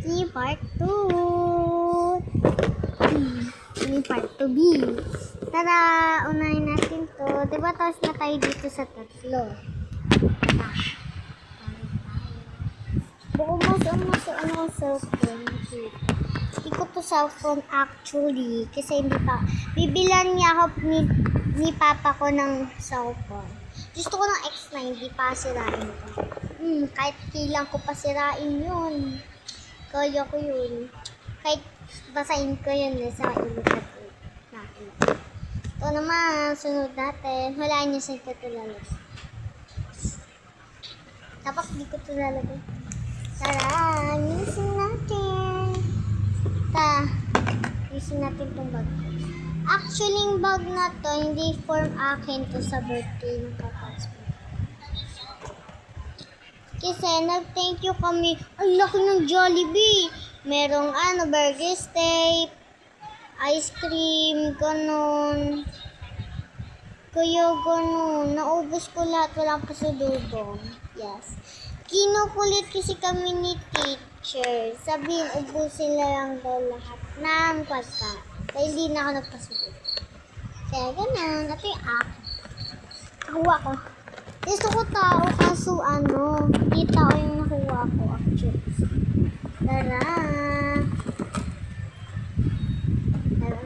Ini part 2. Ini part 2B. Tara, unahin natin to. Diba tapos na tayo dito sa tatlo? Buko mo sa cellphone. Hindi ko to cellphone actually. Kasi hindi pa. Bibilan niya ako ni papa ko ng cellphone. Gusto ko ng X9. Hindi pa sirain ko. Kahit kailan ko pa sirain yun. Kaya ko yun. Kahit basahin ko yun sa ilochat natin. Ito naman, sunod natin. Wala niyo sa ito lalagay. Tapos di ko ito lalagay. Tara, using natin. Using natin itong bag. Actually, yung bag na to, hindi form akin to sa birthday ng kakas. Kasi nag-thank you kami. Ang laki ng Jollibee. Merong burger steak, ice cream, ganun. Kaya ganun. Naubos ko lahat. Walang pasulubong. Yes. Kinukulit kasi kami ni teacher. Sabihin, ubusin lang daw lahat ng pagka. Kaya hindi na ako nagpasulubong. Kaya ganun. Ito yung akin. Nakuha ko. Gusto ko tao kaso hindi tao yung nakuha ko actually. Tara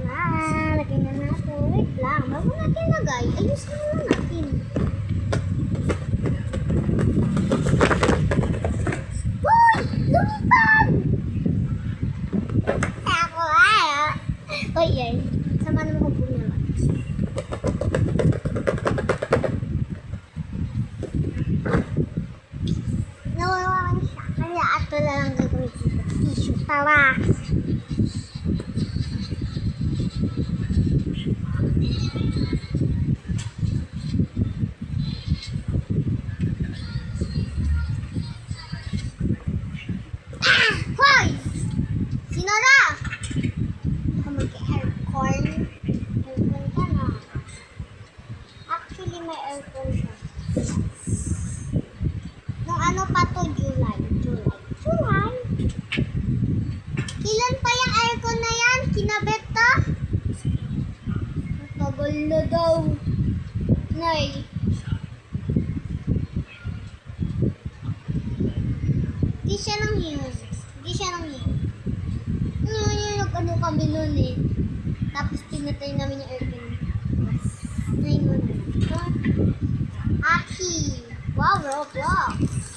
na, lagay na natin. Wait lang, bago natin lagay, ayos na lang natin. Uy! Lumipad! Ako Uy, yan. Sama naman ko pumalabas. Nawawakan siya. Kaya ato na lang gagawin dito. Tissue. Tara! Hoy! Sinara! Ako mag-aircon. Aircon ka na. Actually, may aircon siya. Nung pa to? July. Kailan pa yung aircon na yan? Kinabit to? Matagal na daw. Nay. Di siya nang hiyon. Nag-ano kami nun eh. Tapos pinatay namin yung aircon. Nay mo na. Aki. Wow, Roblox.